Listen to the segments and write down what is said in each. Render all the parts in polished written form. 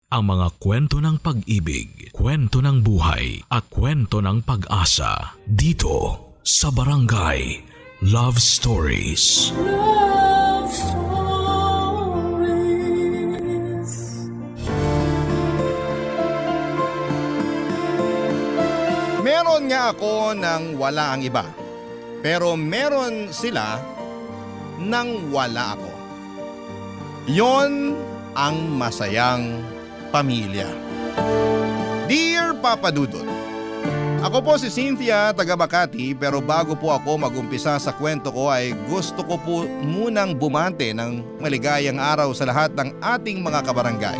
ang mga kwento ng pag-ibig, kwento ng buhay at kwento ng pag-asa dito sa Barangay Love Stories. Love Stories. Meron nga ako nang wala ang iba. Pero meron sila nang wala ako. Yon ang masayang pamilya. Dear Papa Dudut, ako po si Cynthia, taga Makati, pero bago po ako magumpisa sa kwento ko ay gusto ko po munang bumante ng maligayang araw sa lahat ng ating mga kabarangay.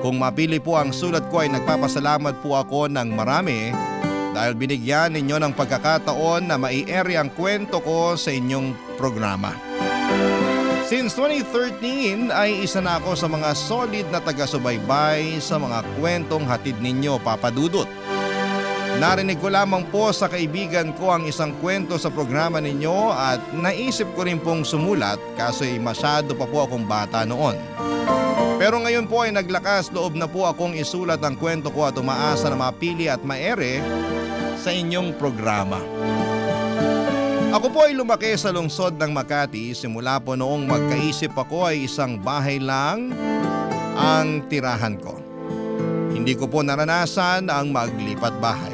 Kung mapili po ang sulat ko ay nagpapasalamat po ako ng marami dahil binigyan ninyo ng pagkakataon na mai-air ang kwento ko sa inyong programa. Since 2013 ay isa na ako sa mga solid na taga-subaybay sa mga kwentong hatid ninyo, Papa Dudut. Narinig ko lamang po sa kaibigan ko ang isang kwento sa programa ninyo at naisip ko rin pong sumulat kaso ay masyado pa po akong bata noon. Pero ngayon po ay naglakas loob na po akong isulat ang kwento ko at umaasa na mapili at maere sa inyong programa. Ako po ay lumaki sa lungsod ng Makati simula po noong magkaisip ako ay isang bahay lang ang tirahan ko. Hindi ko po naranasan ang maglipat bahay.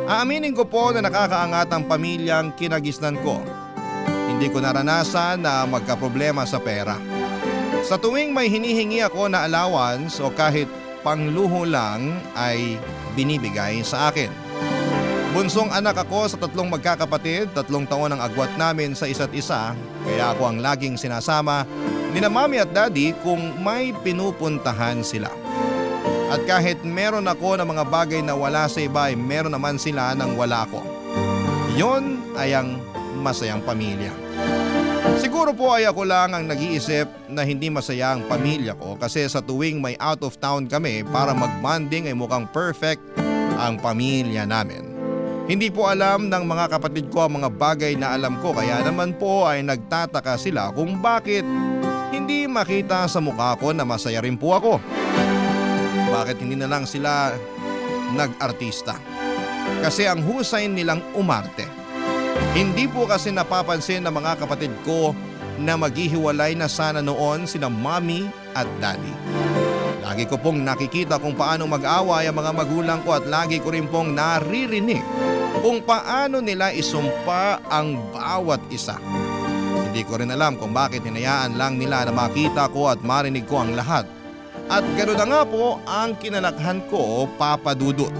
Aaminin ko po na nakakaangat ang pamilyang kinagisnan ko. Hindi ko naranasan na magkaproblema sa pera. Sa tuwing may hinihingi ako na allowance o kahit pangluho lang ay binibigay sa akin. Bunsong anak ako sa 3 magkakapatid, 3 taon ang agwat namin sa isa't isa, kaya ako ang laging sinasama ni na mami at daddy kung may pinupuntahan sila. At kahit meron ako ng mga bagay na wala sa iba ay meron naman sila nang wala ako. Yon ay ang masayang pamilya. Siguro po ay ako lang ang nag-iisip na hindi masaya ang pamilya ko kasi sa tuwing may out of town kami para mag-bonding ay mukhang perfect ang pamilya namin. Hindi po alam ng mga kapatid ko ang mga bagay na alam ko kaya naman po ay nagtataka sila kung bakit hindi makita sa mukha ko na masaya rin po ako. Bakit hindi na lang sila nag-artista? Kasi ang husay nilang umarte. Hindi po kasi napapansin ng mga kapatid ko na maghihiwalay na sana noon sina mommy at daddy. Lagi ko pong nakikita kung paano mag-away ang mga magulang ko at lagi ko rin pong naririnig kung paano nila isumpa ang bawat isa. Hindi ko rin alam kung bakit hinayaan lang nila na makita ko at marinig ko ang lahat. At ganoon na nga po ang kinalakhan ko, Papa Dudut.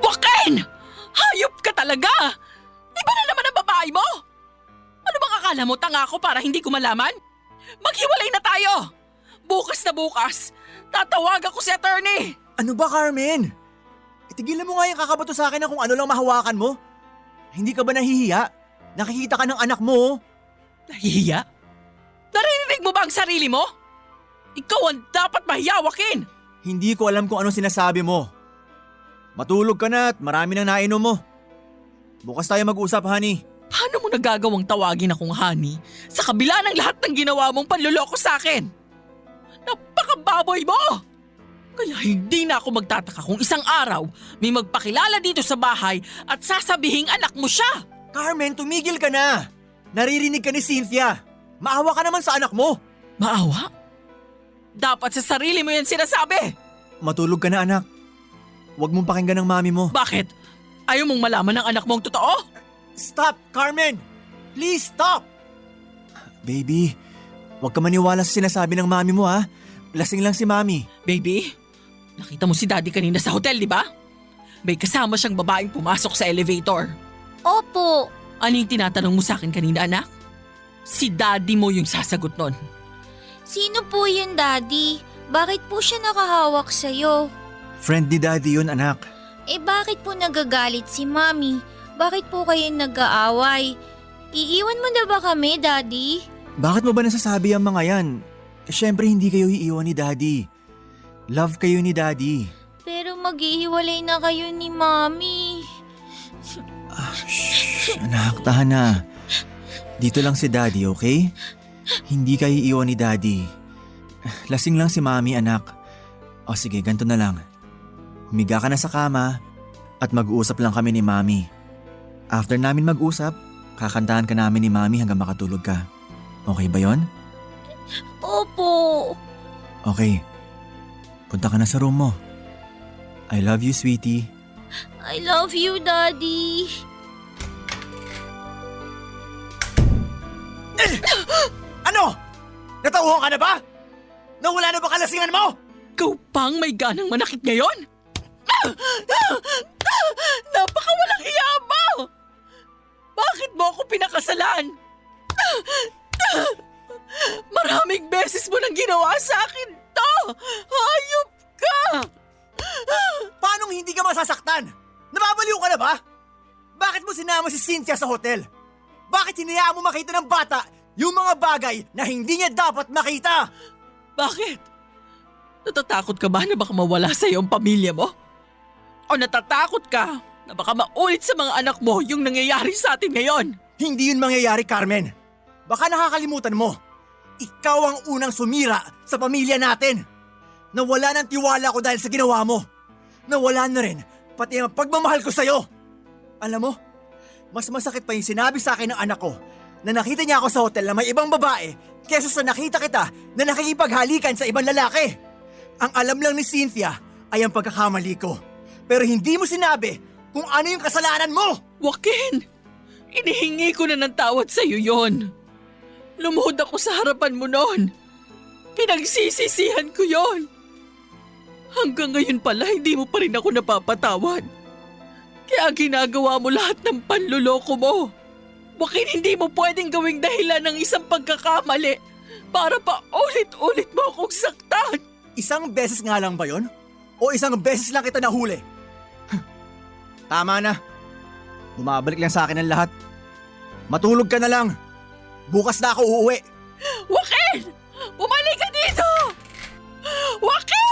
Joaquin! Hayop ka talaga! Iba na naman ang babae mo! Ano bang akala mo, tanga ako para hindi ko malaman? Maghiwalay na tayo! Bukas na bukas, tatawag ako si attorney! Ano ba, Carmen? Itigilan mo nga yung kakabato sa akin na kung ano lang mahawakan mo. Hindi ka ba nahihiya? Nakikita ka ng anak mo. Nahihiya? Naririnig mo ba ang sarili mo? Ikaw ang dapat mahiya, Joaquin! Hindi ko alam kung anong sinasabi mo. Matulog ka na at marami nang nainom mo. Bukas tayo mag-usap, honey. Paano mo nagagawang tawagin akong honey sa kabila ng lahat ng ginawa mong panluloko sa akin? Napakababoy mo! Kaya hindi na ako magtataka kung isang araw may magpakilala dito sa bahay at sasabihing anak mo siya. Carmen, tumigil ka na. Naririnig ka ni Cynthia. Maawa ka naman sa anak mo. Maawa? Dapat sa sarili mo yan sinasabi. Matulog ka na, anak. Huwag mong pakinggan ng mami mo. Bakit? Ayaw mong malaman ng anak mo ang totoo? Stop, Carmen! Please stop! Baby, huwag ka maniwala sa sinasabi ng mami mo, ha? Lasing lang si mami. Baby, nakita mo si daddy kanina sa hotel, di ba? May kasama siyang babaeng pumasok sa elevator. Opo. Ano yung tinatanong mo sa akin kanina, anak? Si daddy mo yung sasagot nun. Sino po yun, Daddy? Bakit po siya nakahawak sa'yo? Friend ni Daddy yun, anak. Bakit po nagagalit si Mami? Bakit po kayo nag-aaway? Iiwan mo na ba kami, Daddy? Bakit mo ba nasasabi ang mga yan? Siyempre hindi kayo iiwan ni Daddy. Love kayo ni Daddy. Pero maghihiwalay na kayo ni Mami. Shh, anak, tahan na. Dito lang si Daddy, okay? Hindi kayo iiwan ni Daddy. Lasing lang si Mami, anak. O sige, ganito na lang. Humiga ka na sa kama at mag-uusap lang kami ni Mami. After namin mag-usap, kakantahan ka namin ni Mami hanggang makatulog ka. Okay ba yon? Opo. Okay. Punta ka na sa room mo. I love you, sweetie. I love you, Daddy. Ano? Natauhan ka na ba? Nawala na ba kalasingan mo? Ikaw pang may ganang manakit ngayon? Napakawalang hiya mo! Bakit mo ako pinakasalan? Maraming beses mo nang ginawa sa akin to! Hayop ka! Paanong hindi ka masasaktan? Nababaliw ka na ba? Bakit mo sinama si Cynthia sa hotel? Bakit hinayaan mo makita ng bata yung mga bagay na hindi niya dapat makita? Bakit? Natatakot ka ba na baka mawala sa iyo ang pamilya mo? O natatakot ka na baka maulit sa mga anak mo yung nangyayari sa atin ngayon? Hindi yun mangyayari, Carmen. Baka nakakalimutan mo. Ikaw ang unang sumira sa pamilya natin. Nawala ng tiwala ko dahil sa ginawa mo. Nawala na rin pati ang pagmamahal ko sa'yo. Alam mo, mas masakit pa yung sinabi sa akin ng anak ko na nakita niya ako sa hotel na may ibang babae kesa sa nakita kita na nakikipaghalikan sa ibang lalaki. Ang alam lang ni Cynthia ay ang pagkakamali ko. Pero hindi mo sinabi kung ano yung kasalanan mo. Joaquin, inihingi ko na ng tawad sa iyo yon. Lumuhod ako sa harapan mo noon. Pinagsisisihan ko yon. Hanggang ngayon pala hindi mo pa rin ako napapatawad. Kaya ginagawa mo lahat ng panluloko mo. Joaquin, hindi mo pwedeng gawing dahilan ng isang pagkakamali para pa ulit-ulit mo akong saktan. Isang beses nga lang ba yon? O isang beses lang kita nahuli? Tama na. Bumabalik lang sa akin ang lahat. Matulog ka na lang. Bukas na ako uuwi. Joaquin! Bumalik ka dito! Joaquin!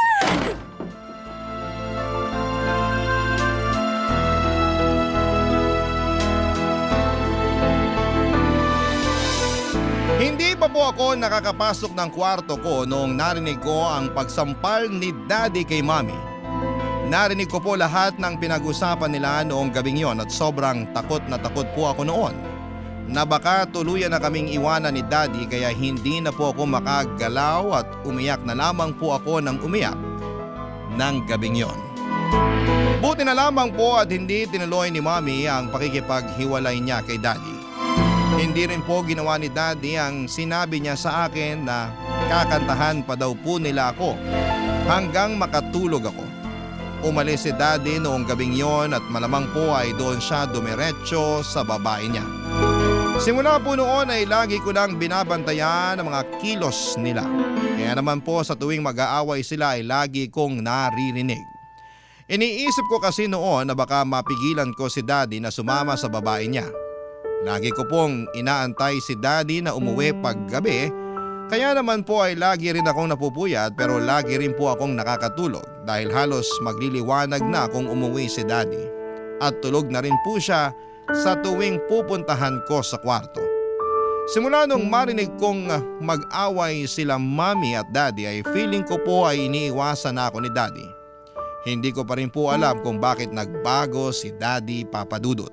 Hindi pa po ako nakakapasok ng kwarto ko noong narinig ko ang pagsampal ni Daddy kay Mami. Narinig ko po lahat ng pinag-usapan nila noong gabing yon at sobrang takot na takot po ako noon na baka tuluyan na kaming iwanan ni Daddy kaya hindi na po ako makagalaw at umiyak na lamang po ako ng umiyak ng gabing yon. Buti na lamang po at hindi tinuloy ni Mami ang pakikipaghiwalay niya kay Daddy. Hindi rin po ginawa ni Daddy ang sinabi niya sa akin na kakantahan pa daw po nila ako hanggang makatulog ako. Umalis si Daddy noong gabing yon at malamang po ay doon siya dumiretso sa babae niya. Simula po noon ay lagi ko lang binabantayan ang mga kilos nila. Kaya naman po sa tuwing mag-aaway sila ay lagi kong naririnig. Iniisip ko kasi noon na baka mapigilan ko si Daddy na sumama sa babae niya. Lagi ko pong inaantay si Daddy na umuwi pag gabi, kaya naman po ay lagi rin akong napupuyat pero lagi rin po akong nakakatulog dahil halos magliliwanag na kung umuwi si Daddy. At tulog na rin po siya sa tuwing pupuntahan ko sa kwarto. Simula nung marinig kong mag-away sila Mami at Daddy ay feeling ko po ay iniiwasan na ako ni Daddy. Hindi ko pa rin po alam kung bakit nagbago si Daddy Papa Dudut.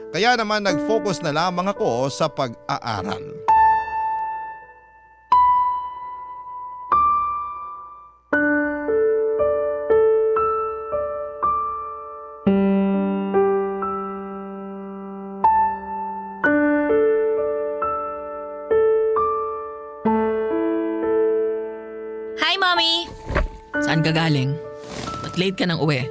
Kaya naman nag-focus na lamang ako sa pag-aaral. Hi, Mommy! Saan ka galing? Ba't late ka nang uwi?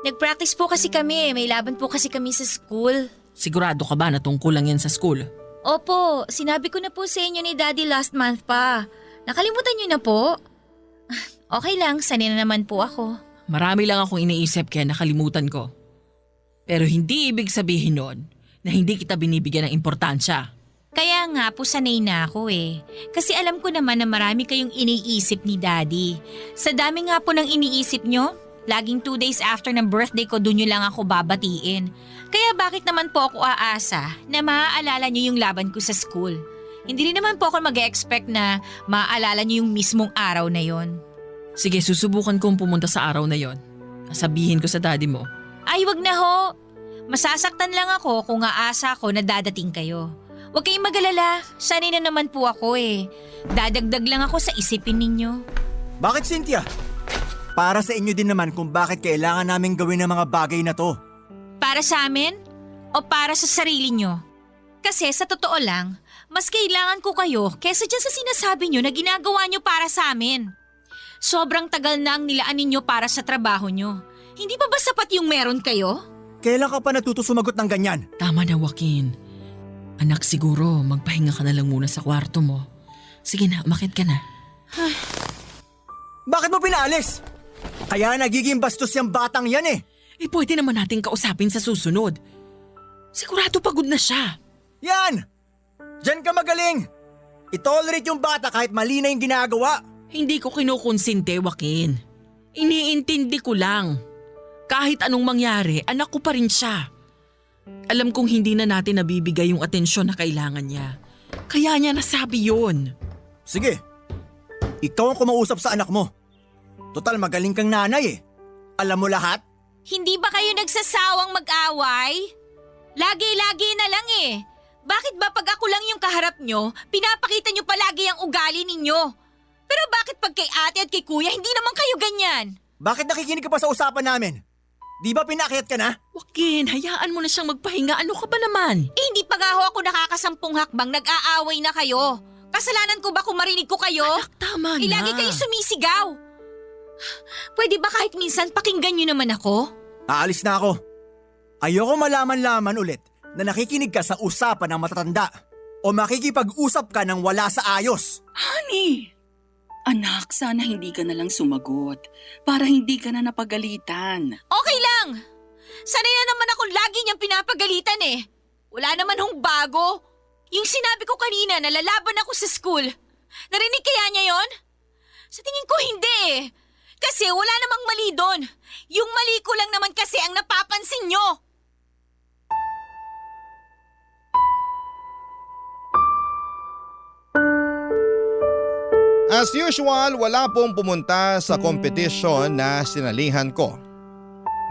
Nag-practice po kasi kami. May laban po kasi kami sa school. Sigurado ka ba na tungkol lang yan sa school? Opo, sinabi ko na po sa inyo ni Daddy last month pa. Nakalimutan niyo na po? Okay lang, sanay na naman po ako. Marami lang akong iniisip kaya nakalimutan ko. Pero hindi ibig sabihin nun na hindi kita binibigyan ng importansya. Kaya nga po sanay na ako eh. Kasi alam ko naman na marami kayong iniisip ni Daddy. Sa dami nga po ng iniisip nyo, laging 2 days after ng birthday ko doon nyo lang ako babatiin. Kaya bakit naman po ako aasa na maaalala nyo yung laban ko sa school? Hindi rin naman po ako mag-expect na maaalala nyo yung mismong araw na yon. Sige, susubukan kong pumunta sa araw na yon. Sabihin ko sa daddy mo. Ay, wag na ho. Masasaktan lang ako kung aasa ko na dadating kayo. Huwag kayong mag-alala, sanay na naman po ako eh. Dadagdag lang ako sa isipin ninyo. Bakit, Cynthia? Para sa inyo din naman kung bakit kailangan namin gawin ang mga bagay na to. Para sa amin? O para sa sarili nyo? Kasi sa totoo lang, mas kailangan ko kayo kesa dyan sa sinasabi nyo na ginagawa nyo para sa amin. Sobrang tagal na ang nilaan ninyo para sa trabaho nyo. Hindi pa ba sapat yung meron kayo? Kailan ka pa natuto sumagot ng ganyan? Tama na, Joaquin. Anak, siguro magpahinga ka na lang muna sa kwarto mo. Sige na, umakit ka na. Bakit mo pinaalis? Kaya nagiging bastos yung batang yan eh. Pwede naman natin kausapin sa susunod. Sigurado pagod na siya. Yan! Diyan ka magaling! I-tolerate yung bata kahit mali na yung ginagawa. Hindi ko kinukonsinte, Joaquin. Iniintindi ko lang. Kahit anong mangyari, anak ko pa rin siya. Alam kong hindi na natin nabibigay yung atensyon na kailangan niya. Kaya niya nasabi yun. Sige, ikaw ang kumausap sa anak mo. Total magaling kang nanay eh. Alam mo lahat? Hindi ba kayo nagsasawang mag-away? Lagi-lagi na lang eh. Bakit ba pag ako lang yung kaharap nyo, pinapakita nyo palagi ang ugali ninyo? Pero bakit pag kay ate at kay kuya, hindi naman kayo ganyan? Bakit nakikinig ka pa sa usapan namin? Di ba pinakyat ka na? Joaquin, hayaan mo na siyang magpahinga. Ano ka ba naman? Hindi pa nga ho ako nakakasampung hakbang, nag-aaway na kayo. Kasalanan ko ba kung marinig ko kayo? Anak, tama na. Lagi kayo sumisigaw. Pwede ba kahit minsan pakinggan nyo naman ako? Aalis na ako. Ayoko malaman-laman ulit na nakikinig ka sa usapan ng matatanda o makikipag-usap ka ng wala sa ayos. Honey! Anak, sana hindi ka na lang sumagot para hindi ka na napagalitan. Okay lang. Sanay na naman akong lagi niyang pinapagalitan eh. Wala naman hong bago. Yung sinabi ko kanina na lalaban ako sa school. Narinig kaya niya yon? Sa tingin ko hindi eh. Kasi wala namang mali doon. Yung mali ko lang naman kasi ang napapansin niyo. As usual, wala pong pumunta sa kompetisyon na sinalihan ko.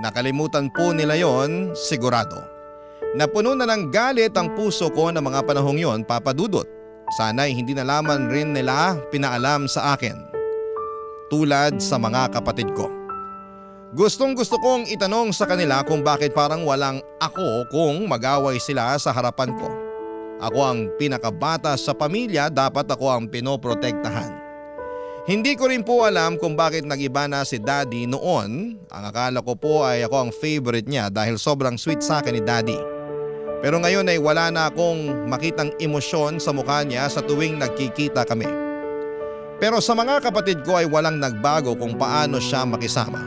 Nakalimutan po nila yon, sigurado. Napuno na ng galit ang puso ko ng mga panahong yon, Papa Dudut. Sana'y hindi na lamang rin nila pinaalam sa akin. Tulad sa mga kapatid ko. Gustong gusto kong itanong sa kanila kung bakit parang walang ako kung mag-away sila sa harapan ko. Ako ang pinakabata sa pamilya, dapat ako ang pinoprotektahan. Hindi ko rin po alam kung bakit nag-iba na si Daddy noon. Ang akala ko po ay ako ang favorite niya dahil sobrang sweet sa akin ni Daddy. Pero ngayon ay wala na akong makitang emosyon sa mukha niya sa tuwing nagkikita kami. Pero sa mga kapatid ko ay walang nagbago kung paano siya makisama.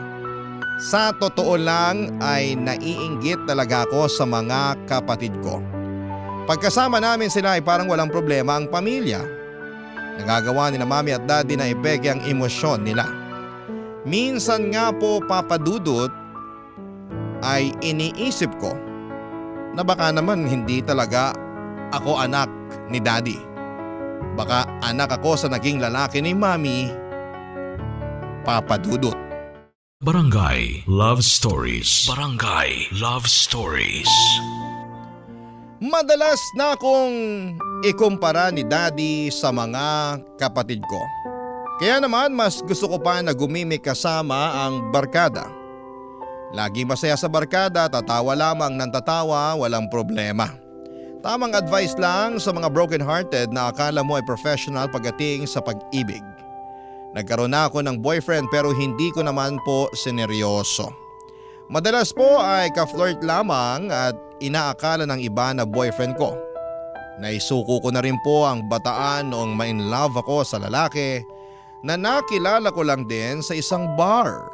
Sa totoo lang ay naiinggit talaga ako sa mga kapatid ko. Pagkasama namin sila ay parang walang problema ang pamilya. Nagagawa ni na Mami at Daddy na ipeke ang emosyon nila. Minsan nga po, Papa Dudut, ay iniisip ko na baka naman hindi talaga ako anak ni Daddy. Baka anak ako sa naging lalaki ni Mami, Papa Dudut. Barangay Love Stories. Barangay Love Stories. Madalas na akong ikumpara ni Daddy sa mga kapatid ko. Kaya naman mas gusto ko pa na gumimik kasama ang barkada. Lagi masaya sa barkada, tatawa lamang ng tatawa, walang problema. Tamang advice lang sa mga broken-hearted na akala mo ay professional pagdating sa pag-ibig. Nagkaroon na ako ng boyfriend pero hindi ko naman po sineryoso. Madalas po ay ka-flirt lamang at inaakala ng iba na boyfriend ko. Naisuko ko na rin po ang bataan noong ma-in-love ako sa lalaki na nakilala ko lang din sa isang bar.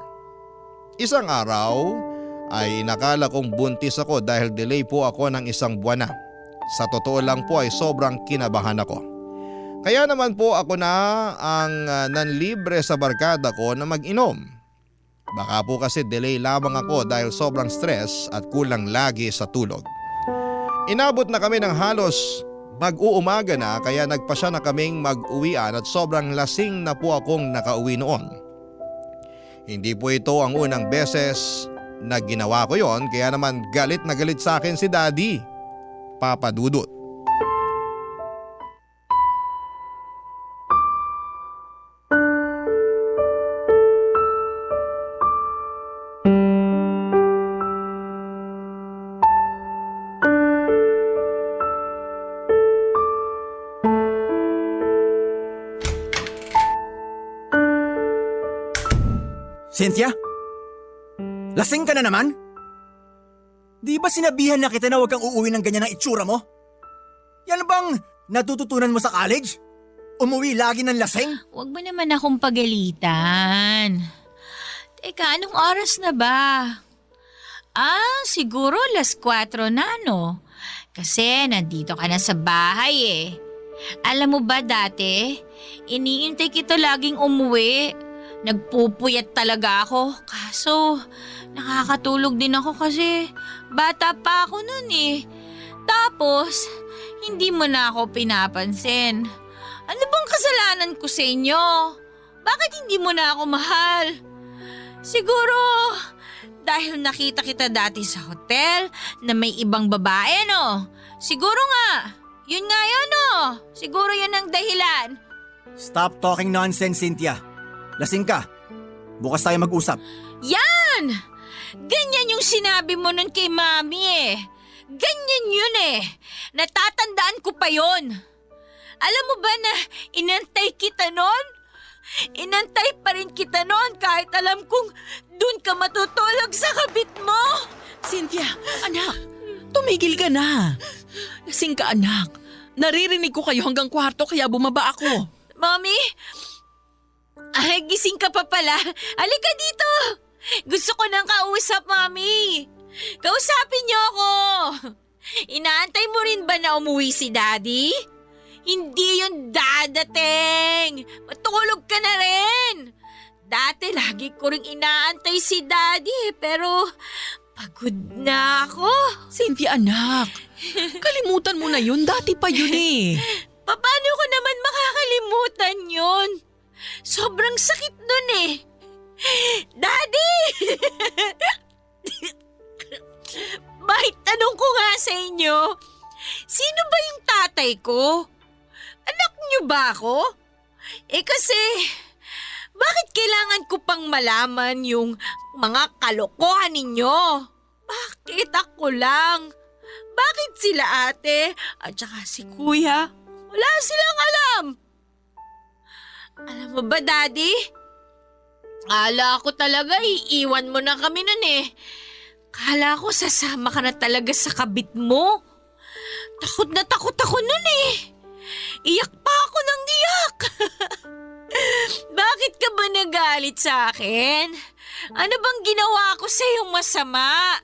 Isang araw ay inakala kong buntis ako dahil delay po ako ng 1 buwan na. Sa totoo lang po ay sobrang kinabahan ako. Kaya naman po ako na ang nanlibre sa barkada ko na mag-inom. Baka po kasi delay lamang ako dahil sobrang stress at kulang lagi sa tulog. Inabot na kami ng halos mag-uumaga na kaya nagpasya na kaming mag-uwian at sobrang lasing na po akong nakauwi noon. Hindi po ito ang unang beses na ginawa ko yon kaya naman galit na galit sa akin si Daddy, Papa Dudut. Cynthia? Lasing ka na naman? Di ba sinabihan na kita na huwag kang uuwi ng ganyan ang itsura mo? Yan bang natututunan mo sa college? Umuwi lagi ng lasing? Huwag mo naman akong pagalitan. Teka, anong oras na ba? Siguro 4:00 na no? Kasi nandito ka na sa bahay eh. Alam mo ba dati, iniintay kita laging umuwi. Nagpupuyat talaga ako. Kaso, nakakatulog din ako kasi bata pa ako nun eh. Tapos, hindi mo na ako pinapansin. Ano bang kasalanan ko sa inyo? Bakit hindi mo na ako mahal? Siguro, dahil nakita kita dati sa hotel na may ibang babae, no? Siguro nga. Yun nga yun, no? Siguro yun ang dahilan. Stop talking nonsense, Cynthia. Lasing ka. Bukas tayo mag-usap. Yan! Ganyan yung sinabi mo nun kay Mami eh. Ganyan yun eh. Natatandaan ko pa yun. Alam mo ba na inantay kita nun? Inantay pa rin kita nun kahit alam kong dun ka matutulog sa kabit mo. Cynthia, anak, tumigil ka na. Lasing ka anak. Naririnig ko kayo hanggang kwarto kaya bumaba ako. Mami? Ay, gising ka pa pala. Halika dito. Gusto ko nang kausap, Mami. Kausapin niyo ako. Inaantay mo rin ba na umuwi si Daddy? Hindi yun dadating. Matulog ka na rin. Dati lagi ko rin inaantay si Daddy pero pagod na ako. Cynthia anak, kalimutan mo na yun. Dati pa yun eh. Paano ko naman makakalimutan yun? Sobrang sakit nun eh. Daddy! Bakit tanong ko nga sa inyo, sino ba yung tatay ko? Anak niyo ba ako? Kasi, bakit kailangan ko pang malaman yung mga kalokohan ninyo? Bakit ako lang? Bakit sila ate at saka si kuya? Wala silang alam. Alam mo ba, Daddy? Kala ko talaga iiwan mo na kami nun eh. Kala ko sasama ka na talaga sa kabit mo. Takot na takot ako nun eh. Iyak pa ako ng iyak. Bakit ka ba nagalit sa akin? Ano bang ginawa ko sa iyong masama?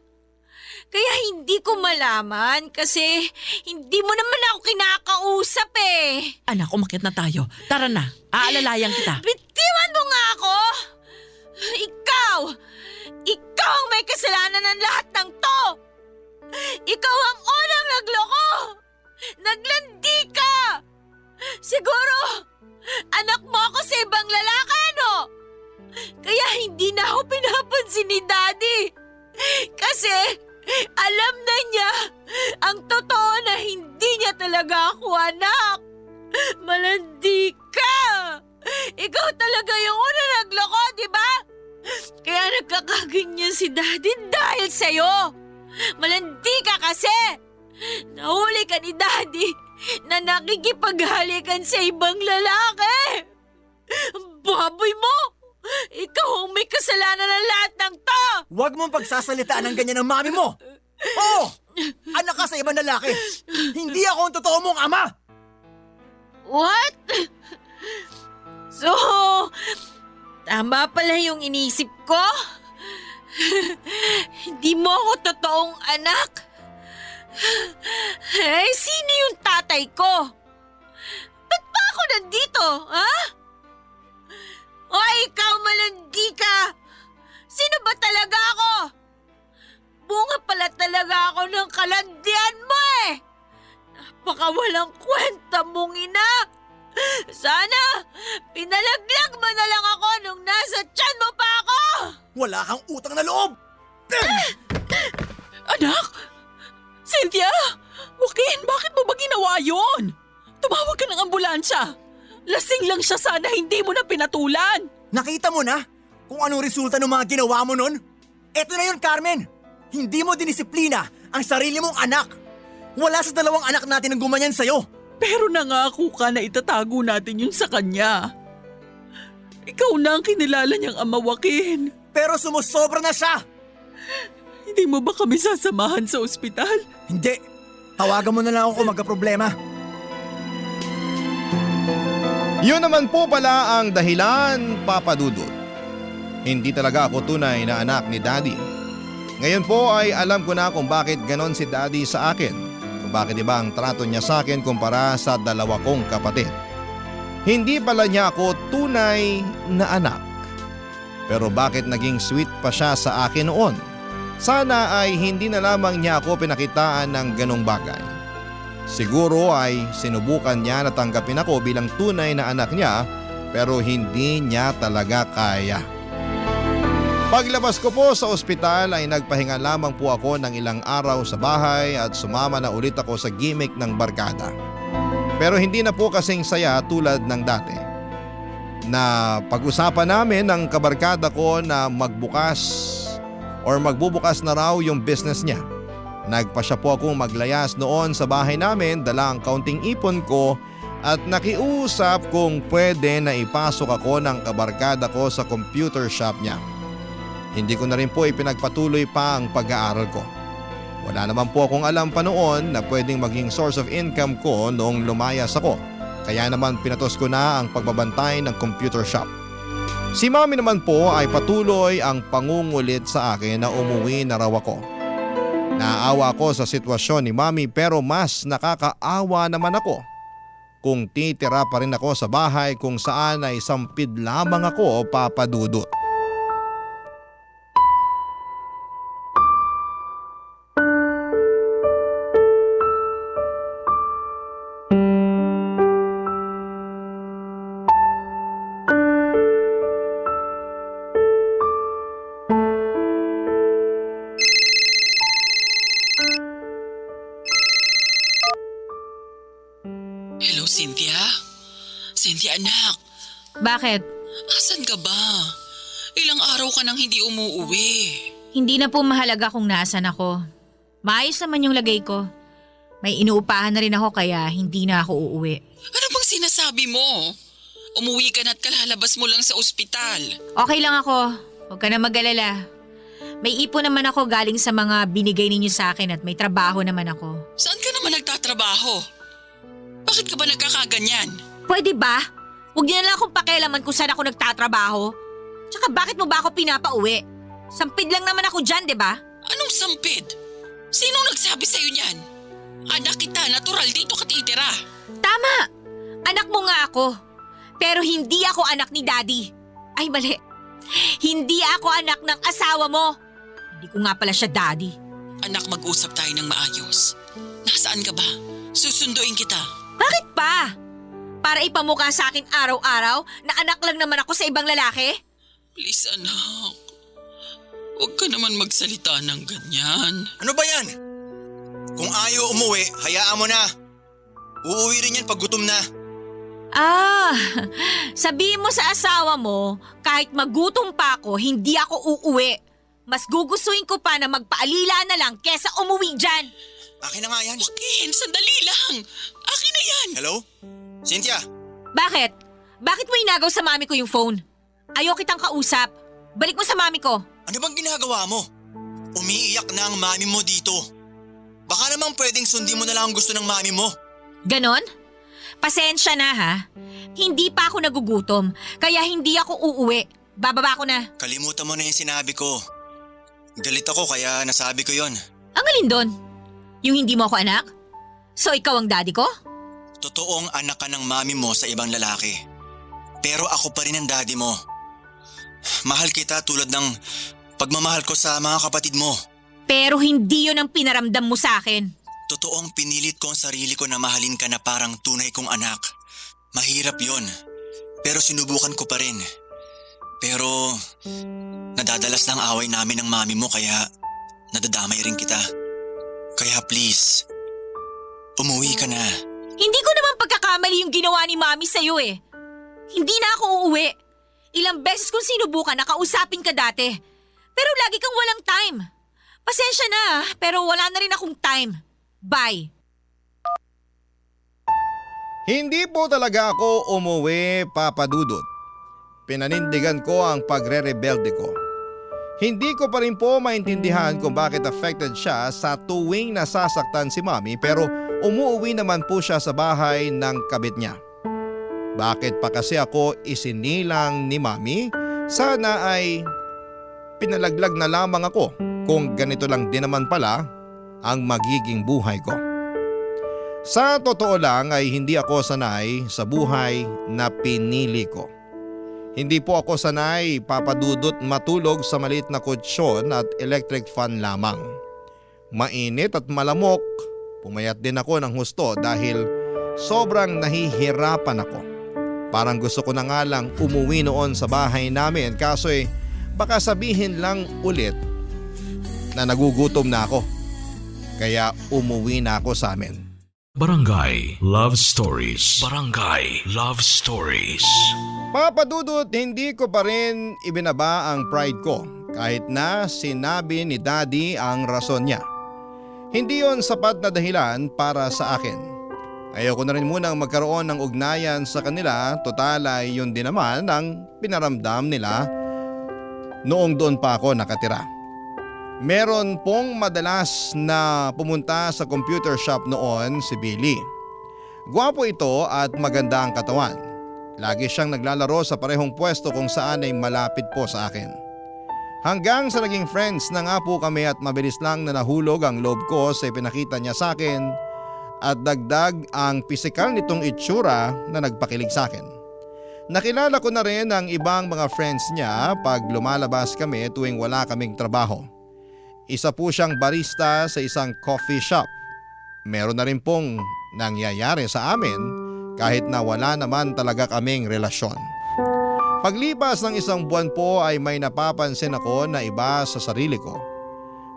Kaya hindi ko malaman kasi hindi mo naman ako kinakausap eh. Anak, umakyat na tayo. Tara na, aalalayan kita. Bitiwan mo nga ako! Ikaw! Ikaw ang may kasalanan ng lahat ng to! Ikaw ang unang nagloko! Naglandi ka! Siguro, anak mo ako sa ibang lalaki, no? Kaya hindi na ako pinapansin ni Daddy. Kasi alam na niya ang totoo na hindi niya talaga ako anak. Malandi ka! Ikaw talaga yung unang nagloko, di ba? Kaya nagkakaganyan si Daddy dahil sa'yo. Malandi ka kasi. Nahuli ka ni Daddy na nakikipaghalikan sa ibang lalaki. Baboy mo! Ikaw ang may kasalanan ng lahat ng to! Huwag mong pagsasalitaan ng ganyan ng mami mo! Oo! Anak ka sa ibang lalaki! Hindi ako ang totoo mong ama! What? So, tama pala yung inisip ko? Hindi mo ako totoong anak. Eh, sino yung tatay ko? Ba't pa ako nandito, ha? O ikaw, malandi ka! Sino ba talaga ako? Bunga pala talaga ako ng kalandian mo eh! Napakawalang kwenta mong ina! Sana, pinalaglag mo na lang ako nung nasa tiyan mo pa ako! Wala kang utang na loob! Anak! Cynthia! Joaquin, bakit mo ba ginawa yun? Tumawag ka ng ambulansya. Lasing lang siya, sana hindi mo na pinatulan. Nakita mo na kung anong resulta ng mga ginawa mo nun? Eto na yun, Carmen! Hindi mo dinisiplina ang sarili mong anak. Wala sa dalawang anak natin ang gumanyan sa'yo. Pero nangako ka na itatago natin yun sa kanya. Ikaw na ang kinilala niyang ama, Joaquin. Pero sumusobra na siya! Hindi mo ba kami sasamahan sa ospital? Hindi. Tawagan mo na lang ako kung magka-problema. Yun naman po pala ang dahilan, Papa Dudut. Hindi talaga ako tunay na anak ni Daddy. Ngayon po ay alam ko na kung bakit ganon si Daddy sa akin. Kung bakit iba ang trato niya sa akin kumpara sa dalawa kong kapatid. Hindi pala niya ako tunay na anak. Pero bakit naging sweet pa siya sa akin noon? Sana ay hindi na lamang niya ako pinakitaan ng ganong bagay. Siguro ay sinubukan niya na tanggapin ako bilang tunay na anak niya pero hindi niya talaga kaya. Paglabas ko po sa ospital ay nagpahinga lamang po ako ng ilang araw sa bahay at sumama na ulit ako sa gimmick ng barkada. Pero hindi na po kasing saya tulad ng dati. Na pag-usapan namin ng kabarkada ko na magbukas magbubukas na raw yung business niya. Nagpa siya po akong maglayas noon sa bahay namin, dala ang kaunting ipon ko at nakiusap kung pwede na ipasok ako ng kabarkada ko sa computer shop niya. Hindi ko na rin po ipinagpatuloy pa ang pag-aaral ko. Wala naman po akong alam pa noon na pwedeng maging source of income ko noong lumayas ako. Kaya naman pinatos ko na ang pagbabantay ng computer shop. Si Mami naman po ay patuloy ang pangungulit sa akin na umuwi na raw ako. Naawa ako sa sitwasyon ni Mami pero mas nakakaawa naman ako kung titira pa rin ako sa bahay kung saan ay sampid lamang ako, Papa Dudut. Hello, Cynthia? Cynthia, anak. Bakit? Asan ka ba? Ilang araw ka nang hindi umuuwi. Hindi na po mahalaga kung nasaan ako. Maayos naman yung lagay ko. May inuupahan na rin ako kaya hindi na ako uuwi. Ano bang sinasabi mo? Umuwi ka na't kalalabas mo lang sa ospital. Okay lang ako. Huwag ka na mag-alala. May ipon naman ako galing sa mga binigay ninyo sa akin at may trabaho naman ako. Saan ka naman nagtatrabaho? Bakit ka ba nagkakaganyan? Pwede ba? Huwag niyo na lang akong pakialaman kung saan ako nagtatrabaho. Tsaka bakit mo ba ako pinapauwi? Sampid lang naman ako dyan, di ba? Anong sampid? Sinong nagsabi sa'yo niyan? Anak kita, natural dito ka titira. Tama! Anak mo nga ako. Pero hindi ako anak ni Daddy. Ay, mali. Hindi ako anak ng asawa mo. Hindi ko nga pala siya Daddy. Anak, mag-usap tayo ng maayos. Nasaan ka ba? Susunduin kita. Bakit pa? Para ipamukha sa akin araw-araw na anak lang naman ako sa ibang lalaki? Please, anak. Huwag ka naman magsalita ng ganyan. Ano ba yan? Kung ayaw umuwi, hayaan mo na. Uuwi rin yan pag gutom na. Ah, sabihin mo sa asawa mo, kahit magutom pa ako, hindi ako uuwi. Mas gugustuhin ko pa na magpaalila na lang kesa umuwi dyan. Akin na nga yan. Joaquin, sandali lang. Akin na yan. Hello? Cynthia? Bakit? Bakit mo inagaw sa mami ko yung phone? Ayaw kitang kausap. Balik mo sa mami ko. Ano bang ginagawa mo? Umiiyak na ang mami mo dito. Baka naman pwedeng sundin mo na lang ang gusto ng mami mo. Ganon? Pasensya na ha. Hindi pa ako nagugutom, kaya hindi ako uuwi. Bababa ko na. Kalimutan mo na yung sinabi ko. Galit ako kaya nasabi ko yon. Ang alin doon? Yung hindi mo ako anak? So ikaw ang daddy ko? Totoong anak ka ng mami mo sa ibang lalaki. Pero ako pa rin ang daddy mo. Mahal kita tulad ng pagmamahal ko sa mga kapatid mo. Pero hindi yun ang pinaramdam mo sa akin. Totoong pinilit ko ang sarili ko na mahalin ka na parang tunay kong anak. Mahirap yon. Pero sinubukan ko pa rin. Pero nadadalas lang away namin ng mami mo kaya nadadamay rin kita. Kaya please, umuwi ka na. Hindi ko naman pagkakamali yung ginawa ni mami sa'yo eh. Hindi na ako uuwi. Ilang beses kong sinubukan na kausapin ka dati. Pero lagi kang walang time. Pasensya na, pero wala na rin akong time. Bye. Hindi po talaga ako umuwi, Papa Dudut. Pinanindigan ko ang pagre-rebelde ko. Hindi ko pa rin po maintindihan kung bakit affected siya sa tuwing nasasaktan si Mami pero umuwi naman po siya sa bahay ng kabit niya. Bakit pa kasi ako isinilang ni Mami? Sana ay pinalaglag na lamang ako kung ganito lang din naman pala ang magiging buhay ko. Sa totoo lang ay hindi ako sanay sa buhay na pinili ko. Hindi po ako sanay, Papa Dudut, matulog sa maliit na kutsyon at electric fan lamang. Mainit at malamok, pumayat din ako ng husto dahil sobrang nahihirapan ako. Parang gusto ko na nga lang umuwi noon sa bahay namin kaso baka sabihin lang ulit na nagugutom na ako. Kaya umuwi na ako sa amin. Barangay Love Stories. Barangay Love Stories. Papa Dudut, hindi ko pa rin ibinaba ang pride ko kahit na sinabi ni Daddy ang rason niya. Hindi yon sapat na dahilan para sa akin. Ayoko na rin munang magkaroon ng ugnayan sa kanila, total ay yun din naman ang pinaramdam nila noong doon pa ako nakatira. Meron pong madalas na pumunta sa computer shop noon si Billy. Gwapo ito at maganda ang katawan. Lagi siyang naglalaro sa parehong pwesto kung saan ay malapit po sa akin. Hanggang sa naging friends na nga po kami at mabilis lang na nahulog ang loob ko sa ipinakita niya sa akin at dagdag ang pisikal nitong itsura na nagpakilig sa akin. Nakilala ko na rin ang ibang mga friends niya pag lumalabas kami tuwing wala kaming trabaho. Isa po siyang barista sa isang coffee shop. Meron na rin pong nangyayari sa amin kahit na wala naman talaga kaming relasyon. Paglipas ng isang buwan po ay may napapansin ako na iba sa sarili ko.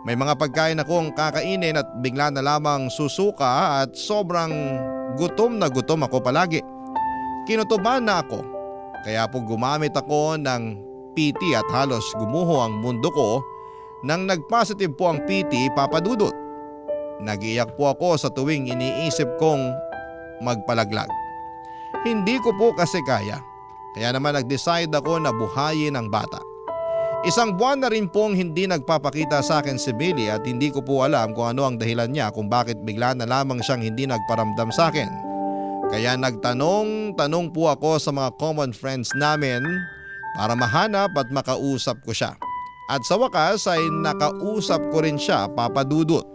May mga pagkain akong kakainin at bigla na lamang susuka at sobrang gutom na gutom ako palagi. Kinutuban na ako kaya po gumamit ako ng PT at halos gumuho ang mundo ko nang nag-positive po ang PT, Papa Dudut. Nag-iyak po ako sa tuwing iniisip kong magpalaglag. Hindi ko po kasi kaya naman nag-decide ako na buhayin ang bata. Isang buwan na rin pong hindi nagpapakita sa akin si Billy at hindi ko po alam kung ano ang dahilan niya kung bakit bigla na lamang siyang hindi nagparamdam sa akin. Kaya nagtanong po ako sa mga common friends namin para mahanap at makausap ko siya. At sa wakas ay nakausap ko rin siya, Papa Dudut.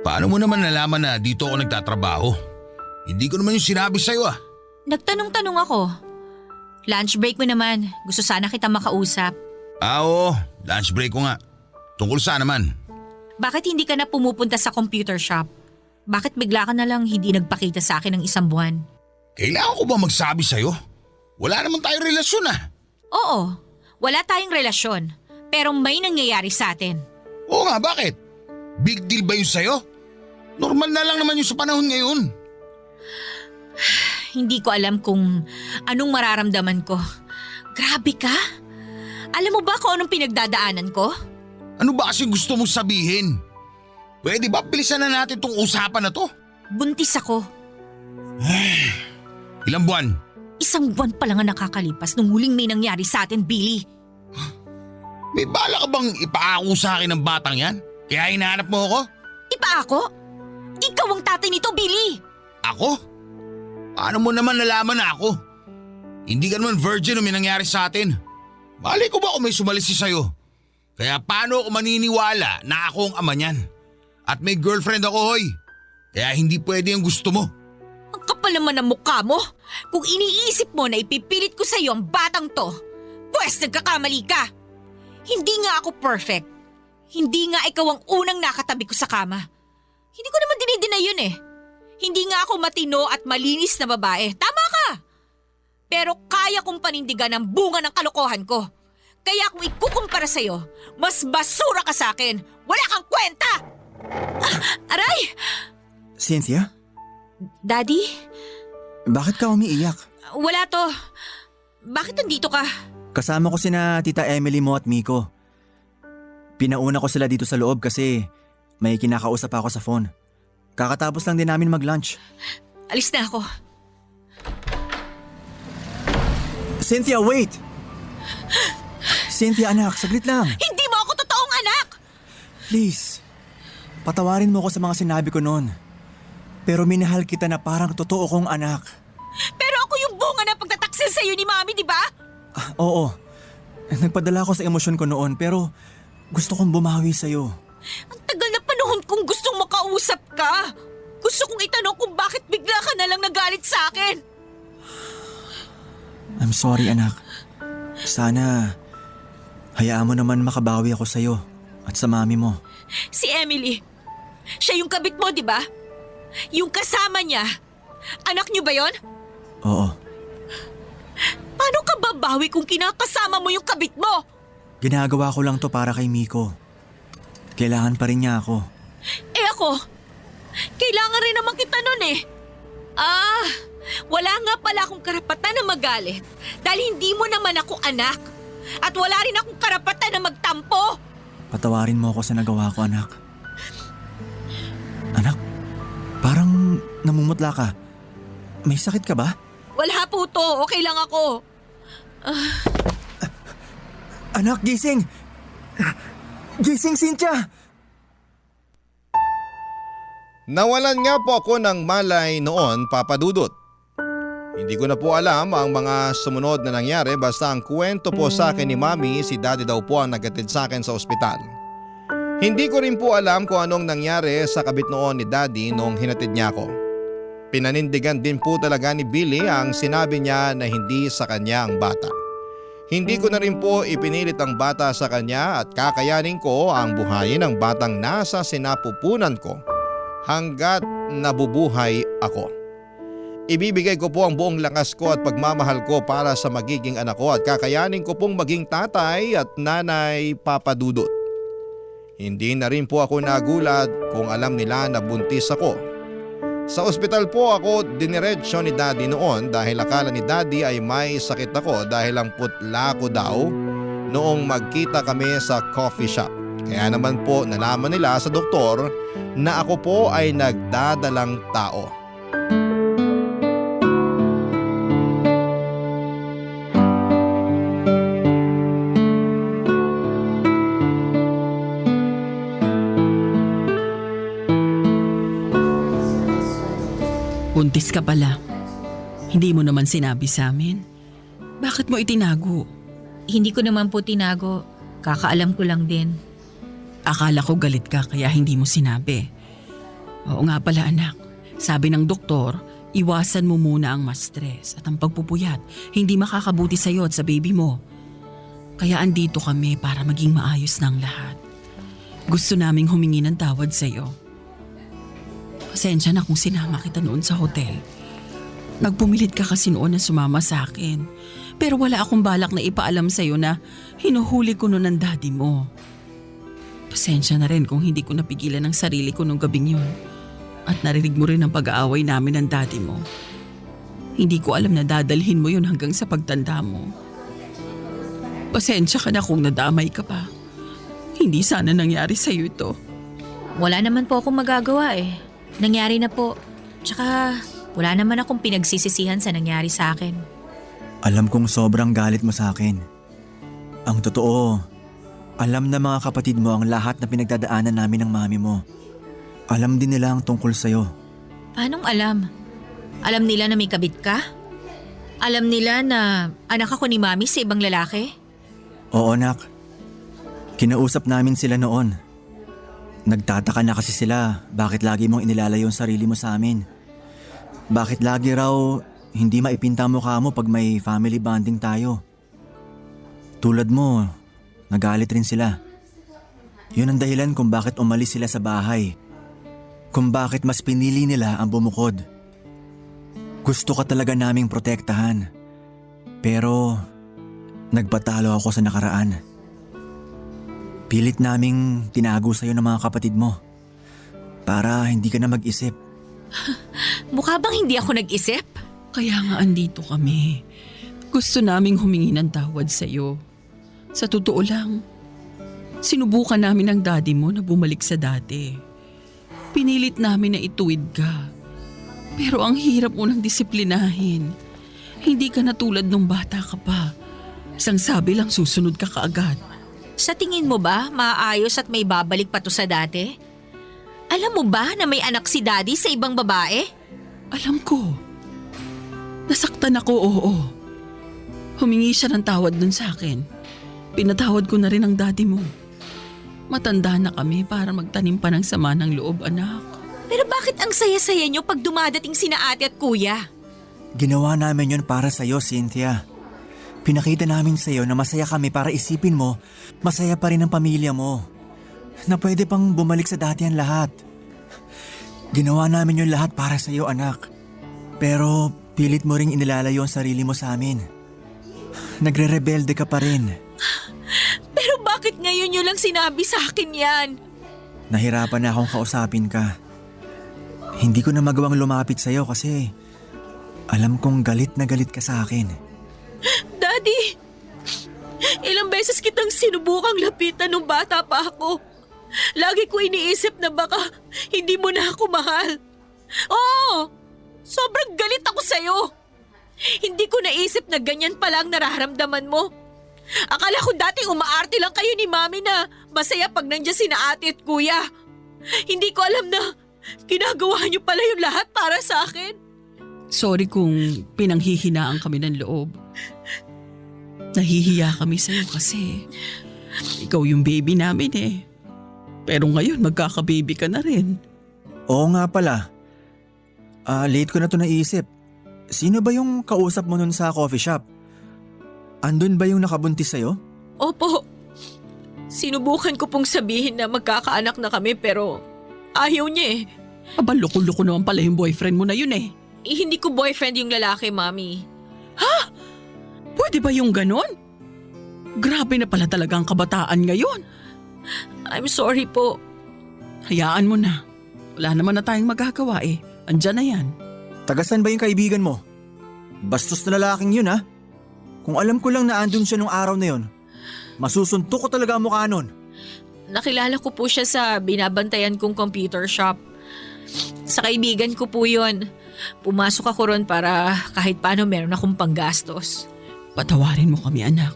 Paano mo naman nalaman na dito ako nagtatrabaho? Hindi ko naman yung sinabi sa'yo ah. Nagtanong-tanong ako. Lunch break mo naman. Gusto sana kita makausap. Oo, lunch break ko nga. Tungkol saan naman? Bakit hindi ka na pumupunta sa computer shop? Bakit bigla ka na lang hindi nagpakita sa akin ng isang buwan? Kailangan ko ba magsabi sa'yo? Wala naman tayong relasyon ah. Oo, wala tayong relasyon. Pero may nangyayari sa atin. Oo nga, bakit? Big deal ba yun sa'yo? Normal na lang naman yung sa panahon ngayon. Hindi ko alam kung anong mararamdaman ko. Grabe ka? Alam mo ba kung anong pinagdadaanan ko? Ano ba kasi gusto mong sabihin? Pwede ba bilisan na natin tong usapan na to? Buntis ako. Ilang buwan? Isang buwan pa lang ang nakakalipas nung huling may nangyari sa atin, Billy. May bala ka bang ipaako sa akin ng batang yan? Kaya hinahanap mo ako? Ipaako? Ikaw ang tatay nito, Billy! Ako? Paano mo naman nalaman na ako? Hindi ka naman virgin o may nangyari sa atin. Malay ko ba kung may sumalisi sa'yo? Kaya paano ako maniniwala na ako ang ama niyan? At may girlfriend ako, hoy. Kaya hindi pwede ang gusto mo. Ang kapal naman ng mukha mo! Kung iniisip mo na ipipilit ko sa'yo ang batang to, pwes nagkakamali ka! Hindi nga ako perfect. Hindi nga ikaw ang unang nakatabi ko sa kama. Hindi ko naman dinideny yun eh. Hindi nga ako matino at malinis na babae. Tama ka! Pero kaya kong panindigan ang bunga ng kalokohan ko. Kaya kung ikukumpara sa'yo, mas basura ka sa akin. Wala kang kwenta! Aray! Cynthia, Daddy? bakit ka umiiyak? Wala to. Bakit nandito ka? Kasama ko sina Tita Emily mo at Miko. Pinauna ko sila dito sa loob kasi may kinakausap ako sa phone. Kakatapos lang din namin mag-lunch. Alis na ako. Cynthia, wait! Cynthia, anak, saglit lang. Hindi mo ako totoong anak! Please, patawarin mo ko sa mga sinabi ko noon. Pero minahal kita na parang totoo kong anak. Pero ako yung bunga ng pagtataksil sa'yo ni Mami, di ba? Oo, nagpadala ko sa emosyon ko noon pero gusto kong bumawi sa'yo. Ang tagal na panahon kong gustong makausap ka. Gusto kong itanong kung bakit bigla ka na lang nagalit sa akin. I'm sorry, anak. Sana hayaan mo naman makabawi ako sa'yo at sa mami mo. Si Emily, siya yung kabit mo, di ba? Yung kasama niya. Anak niyo ba yon? Oo, Paano ka babawi kung kinakasama mo yung kabit mo? ginagawa ko lang to para kay Miko. Kailangan pa rin niya ako. Eh ako, kailangan rin naman kita nun eh. Wala nga pala akong karapatan na magalit dahil hindi mo naman ako anak. At wala rin akong karapatan na magtampo. Patawarin mo ako sa nagawa ko, anak. Anak, parang namumutla ka. May sakit ka ba? Wala po to, okay lang ako. Anak, gising! Gising, Cynthia! Nawalan nga po ako ng malay noon, Papa Dudut. Hindi ko na po alam ang mga sumunod na nangyari basta ang kwento po sa akin ni Mami si Daddy daw po ang nagatid sa akin sa ospital. Hindi ko rin po alam kung anong nangyari sa kabit noon ni Daddy nung hinatid niya ako. Pinanindigan din po talaga ni Billy ang sinabi niya na hindi sa kanya ang bata. Hindi ko na rin po ipinilit ang bata sa kanya at kakayanin ko ang buhayin ng batang nasa sinapupunan ko hanggat nabubuhay ako. Ibibigay ko po ang buong lakas ko at pagmamahal ko para sa magiging anak ko at kakayanin ko pong maging tatay at nanay, Papa Dudut. Hindi na rin po ako nagulat kung alam nila na buntis ako. Sa ospital po ako diniretso ni Daddy noon dahil akala ni Daddy ay may sakit ako dahil ang putla ko daw noong magkita kami sa coffee shop. Kaya naman po nalaman nila sa doktor na ako po ay nagdadalang tao. Buntis ka pala. Hindi mo naman sinabi sa amin. Bakit mo itinago? Hindi ko naman po tinago. Kakaalam ko lang din. Akala ko galit ka kaya hindi mo sinabi. Oo nga pala anak. Sabi ng doktor, iwasan mo muna ang ma-stress at ang pagpupuyat. Hindi makakabuti sa'yo at sa baby mo. Kaya andito kami para maging maayos ng lahat. Gusto naming humingi ng tawad sa'yo. Pasensya na kung sinama kita noon sa hotel. Nagpumilit ka kasi noon na sumama sa akin. Pero wala akong balak na ipaalam sa'yo na hinuhuli ko noon ng daddy mo. Pasensya na rin kung hindi ko napigilan ang sarili ko nung gabing yun. At narinig mo rin ang pag-aaway namin ng daddy mo. Hindi ko alam na dadalhin mo yun hanggang sa pagtanda mo. Pasensya ka na kung nadamay ka pa. Hindi sana nangyari sa'yo ito. Wala naman po akong magagawa eh. Nangyari na po. Tsaka wala naman akong pinagsisisihan sa nangyari sa akin. Alam kong sobrang galit mo sa akin. Ang totoo, Alam na mga kapatid mo ang lahat na pinagdadaanan namin ng mami mo. Alam din nila ang tungkol sa'yo. Paanong alam? Alam nila na may kabit ka? Alam nila na anak ako ni Mami sa ibang lalaki? Oo, nak. Kinausap namin sila noon. Nagtataka na kasi sila bakit lagi mong inilalayo ang sarili mo sa amin. Bakit lagi raw hindi maipinta ang mukha mo pag may family bonding tayo. Tulad mo, nagalit rin sila. Yun ang dahilan kung bakit umalis sila sa bahay. Kung bakit mas pinili nila ang bumukod. Gusto ka talaga naming protektahan. Pero nagpatalo ako sa nakaraan. Pilit naming tinago sa'yo ng mga kapatid mo. Para hindi ka na mag-isip. Mukha bang hindi ako nag-isip? Kaya nga andito kami. Gusto naming humingi ng tawad sa'yo. Sa totoo lang, sinubukan namin ng daddy mo na bumalik sa dati. Pinilit namin na ituwid ka. Pero ang hirap mo nang disiplinahin. Hindi ka na tulad nung bata ka pa. Isang sabi lang susunod ka kaagad. Sa tingin mo ba maayos at may babalik pa to sa dati? Alam mo ba na may anak si daddy sa ibang babae? Alam ko. Nasaktan ako, oo. Humingi siya ng tawad dun sa akin. Pinatawad ko na rin ang daddy mo. Matanda na kami para magtanim pa ng sama ng loob, anak. Pero bakit ang saya-saya nyo pag dumadating sina ate at kuya? Ginawa namin yun para sa'yo, Cynthia. Pinakita namin sa'yo na masaya kami para isipin mo, masaya pa rin ang pamilya mo. Na pwede pang bumalik sa dati ang lahat. Ginawa namin yun lahat para sa'yo, anak. Pero pilit mo ring inilalayo ang sarili mo sa amin. Nagre-rebelde ka pa rin. Pero bakit ngayon nyo lang sinabi sa akin yan? Nahirapan na akong kausapin ka. Hindi ko na magawang lumapit sa'yo kasi alam kong galit na galit ka sa akin. Daddy, ilang beses kitang sinubukang lapitan nung bata pa ako. Lagi ko iniisip na baka hindi mo na ako mahal. Oo, sobrang galit ako sa'yo. Hindi ko naisip na ganyan pala ang nararamdaman mo. Akala ko dati umaarte lang kayo ni Mami na masaya pag nandiyan sina ate at kuya. Hindi ko alam na ginagawa niyo pala yung lahat para sa akin. Sorry kung pinanghihinaan kami ng loob. Nahihiya kami sa'yo kasi ikaw yung baby namin eh. Pero ngayon magkaka-baby ka na rin. Oo nga pala. Late ko na to naisip. Sino ba yung kausap mo nun sa coffee shop? Andun ba yung nakabuntis sa'yo? Opo. Sinubukan ko pong sabihin na magkakaanak na kami pero ayaw niya eh. Aba, loko-loko naman pala yung boyfriend mo na yun eh. Hindi ko boyfriend yung lalaki, Mami. Pwede ba yung ganon? Grabe na pala talaga ang kabataan ngayon. I'm sorry po. Hayaan mo na. Wala naman na tayong magagawa eh. Andyan na yan. Tagasan ba yung kaibigan mo? Bastos na lalaking yun ha? Kung alam ko lang na andun siya nung araw na yun, masusuntok ko talaga ang mukha nun. Nakilala ko po siya sa binabantayan kong computer shop. Sa kaibigan ko po yun. Pumasok ako ron para kahit paano meron akong panggastos. Patawarin mo kami, anak.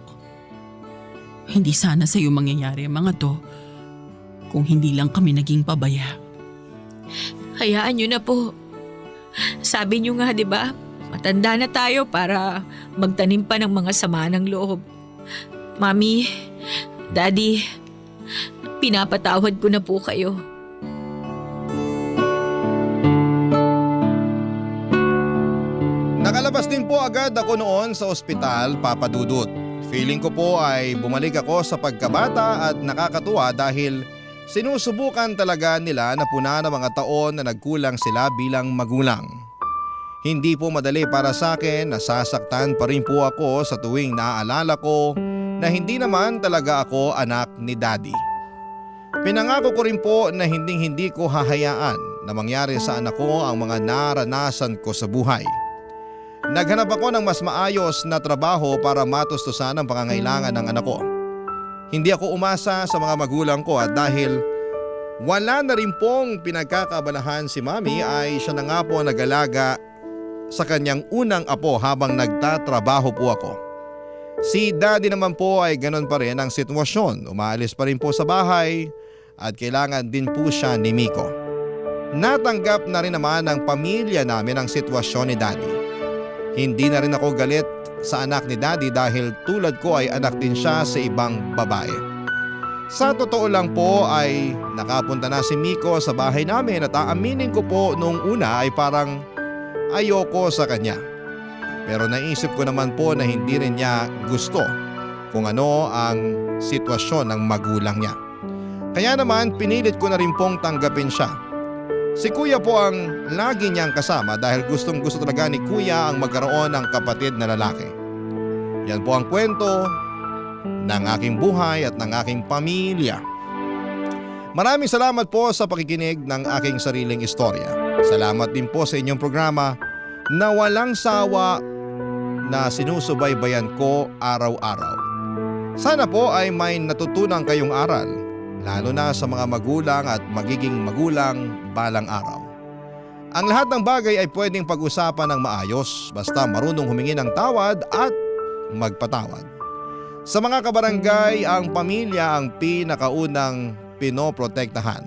Hindi sana sa'yo mangyayari ang mga to kung hindi lang kami naging pabaya. Hayaan niyo na po. Sabi niyo nga, di ba? Matanda na tayo para magtanim pa ng mga sama ng loob. Mami, Daddy, pinapatawad ko na po kayo. Nakalabas din po agad ako noon sa ospital, Papa Dudut. Feeling ko po ay bumalik ako sa pagkabata at nakakatuwa dahil sinusubukan talaga nila na puna ng mga taon na nagkulang sila bilang magulang. Hindi po madali para sa akin, nasasaktan pa rin po ako sa tuwing naaalala ko na hindi naman talaga ako anak ni Daddy. Pinangako ko rin po na hindi ko hahayaan na mangyari sa anak ko ang mga naranasan ko sa buhay. Naghanap ako ng mas maayos na trabaho para matustusan ang pangangailangan ng anak ko. Hindi ako umasa sa mga magulang ko at dahil wala na rin pong pinagkakabalahan si Mami ay siya na nga po nag-alaga sa kanyang unang apo habang nagtatrabaho po ako. Si Daddy naman po ay ganun pa rin ang sitwasyon. Umaalis pa rin po sa bahay at kailangan din po siya ni Miko. Natanggap na rin naman ng pamilya namin ang sitwasyon ni Daddy. Hindi na rin ako galit sa anak ni Daddy dahil tulad ko ay anak din siya sa ibang babae. Sa totoo lang po ay nakapunta na si Miko sa bahay namin at aaminin ko po nung una ay parang ayoko sa kanya. Pero naisip ko naman po na hindi rin niya gusto kung ano ang sitwasyon ng magulang niya. Kaya naman pinilit ko na rin pong tanggapin siya. Si Kuya po ang lagi niyang kasama dahil gustong gusto talaga ni Kuya ang magkaroon ng kapatid na lalaki. Yan po ang kwento ng aking buhay at ng aking pamilya. Maraming salamat po sa pakikinig ng aking sariling istorya. Salamat din po sa inyong programa na walang sawa na sinusubaybayan ko araw-araw. Sana po ay may natutunan kayong aral, lalo na sa mga magulang at magiging magulang balang araw. Ang lahat ng bagay ay pwedeng pag-usapan ng maayos basta marunong humingi ng tawad at magpatawad. Sa mga kabarangay, ang pamilya ang pinakaunang pinoprotektahan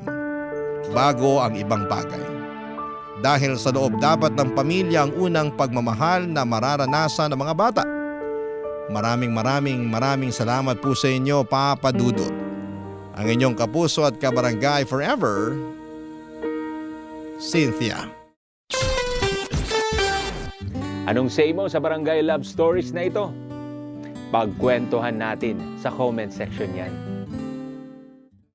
bago ang ibang bagay. Dahil sa loob dapat ng pamilya ang unang pagmamahal na mararanasan ng mga bata. Maraming salamat po sa inyo, Papa Dudut. Ang inyong kapuso at kabarangay forever, Cynthia. Anong say mo sa Barangay Love Stories na ito? Pagkwentuhan natin sa comment section yan.